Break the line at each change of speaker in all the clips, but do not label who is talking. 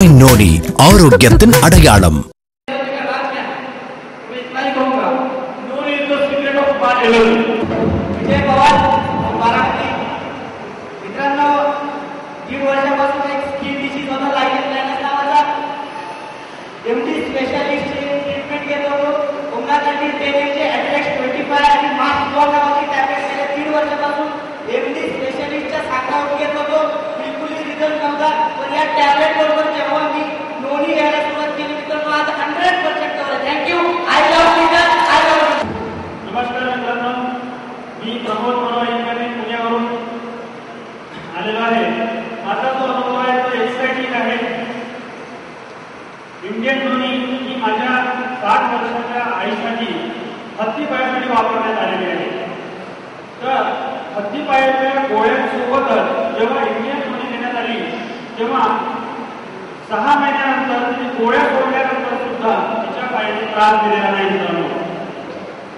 नोनी आरोग्यத்தின் अडयाळम
इंडियन नोनी ही माझ्या 60 वर्षाच्या आईसाठी हत्तीपायासाठी वापरण्यात आलेली आहे। तर हत्तीपायाच्या गोळ्यांसोबतच जेव्हा इंडियन नोनी देण्यात आली तेव्हा 6 महिन्यानंतर ती गोळ्या सोडल्यानंतर सुद्धा तिच्या पायाने त्रास दिलेला नाही मित्रांनो।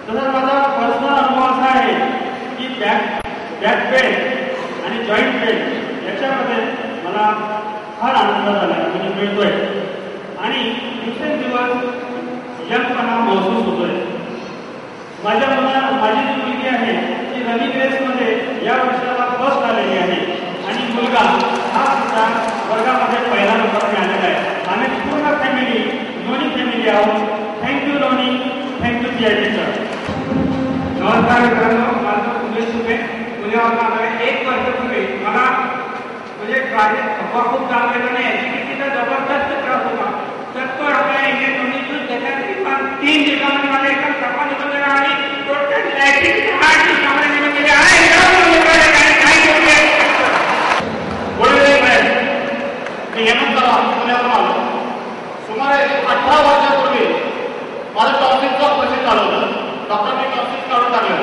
तसंच माझा पर्सनल अनुभव असा आहे की बॅक पेन आणि जॉईंट पेन याच्यामध्ये मला फार आनंद झाला म्हणजे मिळतोय आणि दिवसेंदिवस यंगपणा महसूस होतोय। माझी जी मुलगी आहे ती रनिंग रेसमध्ये या वर्षाला फर्स्ट आलेली आहे आणि मुलगा हा सुद्धा वर्गामध्ये पहिला नंबर मिळालेला आहे। आम्ही पूर्ण फॅमिली नोनी फॅमिली आहोत। थँक्यू नोनी, थँक्यू सीआयटी सर।
नमस्कार मित्रांनो, माझं उमेश सुपे पुण्यावरून आलो आहे। 1 वर्षापूर्वी मला म्हणजे थकवा खूप जाणवलेला नाही, ऍसिडिटीचा जबरदस्त त्रास होता। तर तो आपल्या इंडियन नोनी ज्यूस त्याच्यात 3 दिवसामध्ये मला एकदम थकवा निघून आणि टोटल ऍसिडिटी 8 दिवसामध्ये निघून गेली आहे।
मी हेमंत पुण्यावरून आलो। सुमारे 18 वर्षापूर्वी माझं टॉक्सिकचं ऑपरेशन झालं होतं। डॉक्टरने टॉक्सिक काढून टाकलं।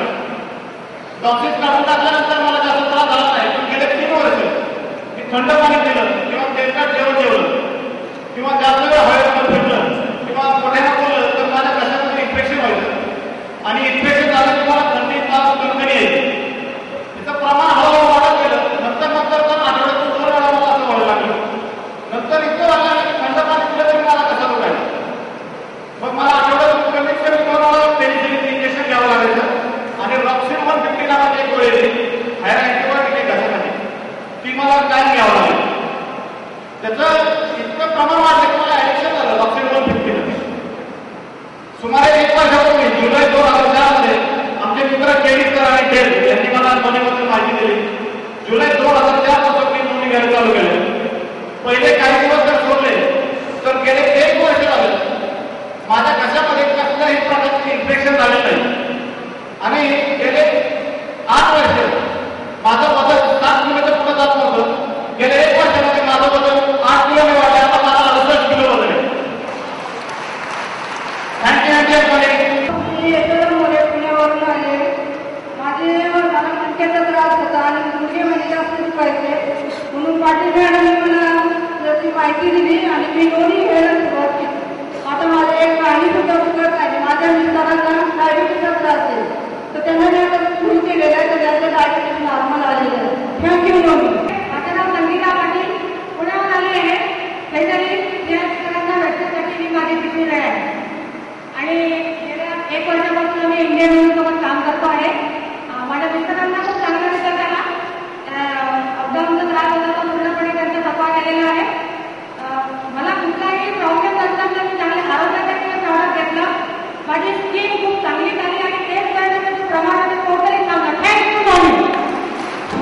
टॉक्सिक काढून टाकल्यानंतर मला जास्त त्रास झाला नाही, पण गेले 3 वर्ष मी थंड पाणी पिलं किंवा तेलकट जेवलं किंवा जास्त वेळ हवेवर फिरलं किंवा मोठ्यानं बोललं तर माझ्या कशामध्ये इन्फेक्शन व्हायचं आणि इन्फेक्शन झालं की मला थंडी ताप कणकणी यायची। त्याचं प्रमाण हळूहळू वाढत गेलं। नंतर पण आठवड्यातून 2 वेळा मला असं व्हायला लागलं। नंतर इतकं वाटलं की थंड पाणी पिलं तरी मला कसं होईल। मग मला आठवड्यातून कमीत कमी 2 वेळा पेनिसिलिन इंजेक्शन घ्यावं लागायचं आणि रॉक्सिन 150 नावाची एक गोळी होती, हायर अँटीबायोटिक आहे घशासाठी, ती मला काय घ्यावं लागेल। त्याचं इतकं प्रमाण वाढलं की मला ऍडिक्शन झालं रॉक्सिन 150। सुमारे 1 वर्षापूर्वी जुलै 2004 मध्ये आमचे मित्र केळीकर आणि ठेर यांनी मला नोनीबद्दल माहिती दिली। जुलै 2004 पासून मी नोनी घ्यायला चालू केलं। पहिले काही दिवस जर सोडले तर गेले 1 वर्ष झालं माझ्या घशामध्ये कसल्याही प्रकारचे इन्फेक्शन झाले नाही आणि गेले 8 वर्ष माझं वजन 7 किलोमीटर पुढे जात नव्हतं। गेले 1 वर्षामध्ये माझं वजन 8 किलो वाढलं। आता मला 68 किलो वजन आहे।
पुण्यावरून आले। मला मणक्याचा त्रास होता आणि मुलगे म्हणजे जास्त दुखायचे म्हणून पाटील मॅडमने मला त्याची माहिती दिली आणि मी नोनी घ्यायला सुरुवात केली। आता माझं एक पाणी सुद्धा दुखत नाही। माझ्या मिस्टरांना डायबिटीसचा त्रास आहे तर त्यांना मी आता सुरू केलेलं आहे तर त्यांचं डायबिटीस नॉर्मल आलेलं आहे। थँक्यू नोनी। माझं नाव संगीता पाटील, पुण्याहून आले आहे। काहीतरी या मिस्टरांना भेटण्यासाठी मी माझी तिथे आहे आणि गेल्या 1 वर्षापासून मी इंडियन नोनीसोबत काम करतो आहे। माझ्या मिस्टरांना खूप चांगला रिझल्ट आला। अपडाऊनचा त्रास होता तो पूर्णपणे त्यांचा थकवा गेलेला आहे। मला कुठलाही प्रॉब्लेम नसताना मी चांगल्या आरोग्यासाठी प्रॉडक्ट घेतलं। माझी स्किन खूप चांगली झाली आणि तेच करण्याचं प्रमाण टोटली चांगलं। थँक्यू नोनी।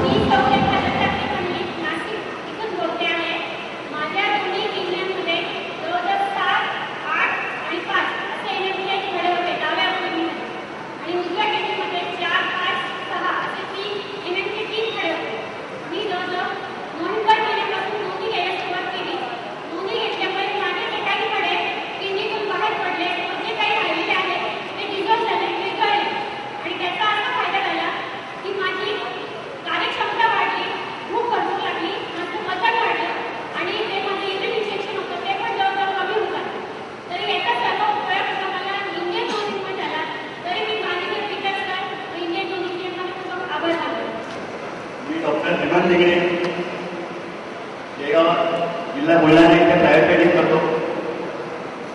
मी नाशिक इथून बोलते आहे। माझ्या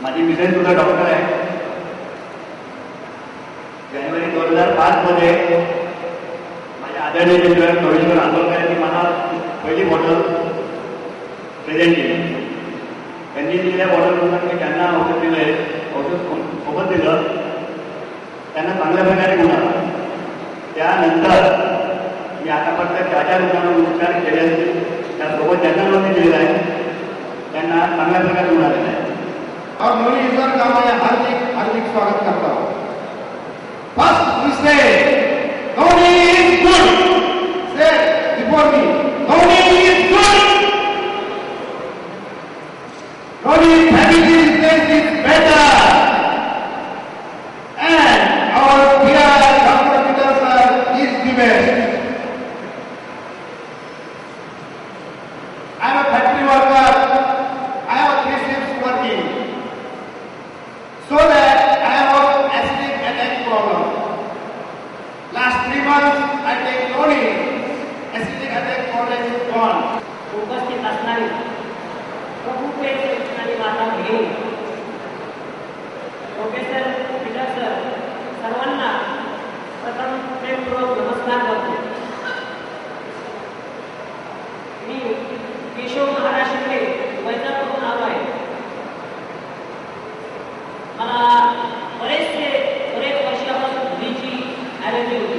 माझी मिसेस सुद्धा डॉक्टर आहे. जानेवारी 2005 मध्ये माझ्या आदरणीय डॉक्टर कवेश्वर आंदोलकरांनी मला पहिली बॉटल प्रेझेंट केली. त्यांनी दिलेल्या बॉटलनुसार मी त्यांना औषध दिलंय, औषध सोबत दिलं. त्यांना चांगल्या प्रकारे गुण आला. त्यानंतर मी आतापर्यंत ज्या रुग्णांना उपचार केले असतील त्यासोबत ज्यांना नोंदणी दिलेला आहे त्यांना चांगल्या प्रकारे गुण आलेला आहे.
और नोनी सर का मैं हार्दिक हार्दिक स्वागत करता हूँ. First we say Dhoni is good. Say before me, Dhoni is good. Dhoni family is better. And our dear Dr. Peter sir is the best. I am a factory worker. I have 3 shifts working. So that I have an acidic attack problem. Last 3 months I take Dhoni. Acidic attack problem is gone.
उपस्थित असणारी प्रभुपेठ आणि माता भगिनी, professor Peter sir, सर्वांना प्रथम प्रेमपूर्वक नमस्कार करतो. मी केशव महाराज शिंदे वैजापूरहून आलो आहे. मला बरेच वर्षापासून धुळीची ॲलर्जी होती.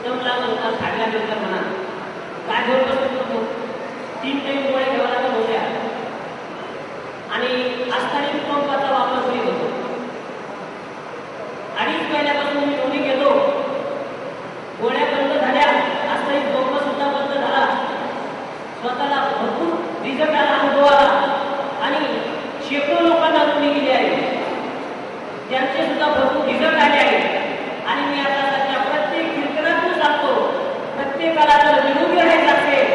दमल्यानंतर खाल्ल्यानंतर म्हणा काय घेऊन बसत होतो. 3 टाईम गोळ्या घ्याव्या लागत होत्या आणि आस्थानिक पंपाचा वापर करीत होतो. 2.5 महिन्यापासून मी Dhoni घेतो. गोळ्या बंद झाल्या, आस्थानिक पंप सुद्धा बंद झाला. स्वतःला भरपूर रिझल्ट आला, अनुभव आला आणि शेकडो लोकांना Dhoni दिली आहे, ज्यांचे सुद्धा भरपूर रिझल्ट आले आहेत. आणि मी आता सध्या प्रत्येक कीर्तनातून सांगतो, प्रत्येकाला जर निरोगी राहायचं असेल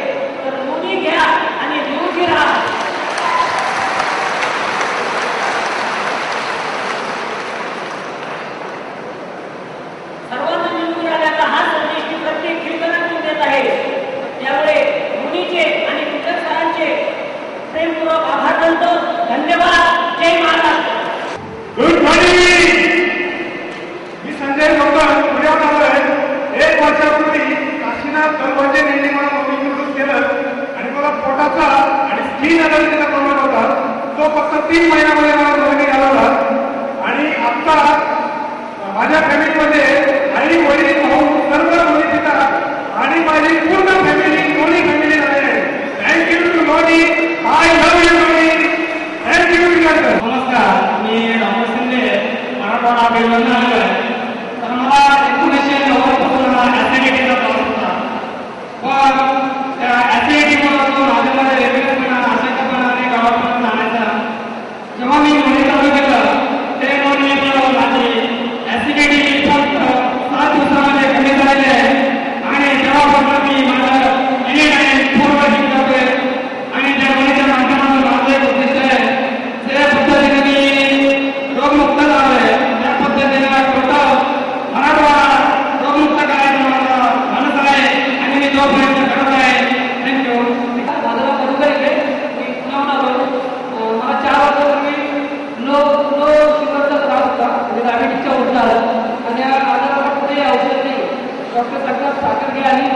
तर Dhoni घ्या आणि निरोगी राहा. सर्वांना निरोगी राहण्याचा हा संदेश मी प्रत्येक कीर्तनातून देत आहे. त्यामुळे Dhoniचे आणि पीटर सरांचे प्रेमपूर्वक आभार मानतो. धन्यवाद. जय महाराष्ट्र.
Good morning. मी संजय गौतम पुण्यात आलो आहे. 1 वर्षापूर्वी काशीनाथ गणपती यांनी मला Dhoni इंट्रोड्यूस केलं आणि मला पोटाचा आणि स्किन ॲलर्जीचा प्रॉब्लेम होता. तो फक्त 3 महिन्यामध्ये मला Dhoni घालवला. आणि आता माझ्या फॅमिलीमध्ये आई वडील भाऊ सर्व Dhoni पितात आणि माझी पूर्ण फॅमिली Dhoni फॅमिली झाली आहे. Thank you to Dhoni. I love you Dhoni. Thank you sir.
नमस्कार, मी डॉक्टर शिंदे, मराठवाडा बेलवंत आलो आहे. तर मला 1990 पासून ऍसिडिटीचा प्रॉब्लेम होता. पण त्या ऍसिडिटीपासून माझ्यामध्ये रेग्युलरपणा, अशक्तपणा आणि गावापर्यंत आणायचा. जेव्हा मी Dhoni चालू केलं ते Dhoni माझी ऍसिडिटी फक्त 7 दिवसामध्ये कमी झालेली आहे. आणि तेव्हापासून मी माझं एनी टाइम पूर्ण करतोय. आणि त्या Dhoniच्या माध्यमातून माझं एक उद्दिष्ट आहे, ज्या पद्धतीने मी रोगमुक्त झालोय त्या पद्धतीने टोटल मराठवाडा रोगमुक्त करायचं माझा मानस आहे आणि मी तो प्रयत्न करत आहे. थँक्यू.
माझं नाव मधुकर आहे. मी पुण्याहून आलो. मला 4 वर्षापूर्वी लो शुगरचा त्रास होता, म्हणजे डायबिटीसचा उलटा आला आणि आजाराला कुठेही औषध नाही. डॉक्टर सांगतात साखर घ्या आणि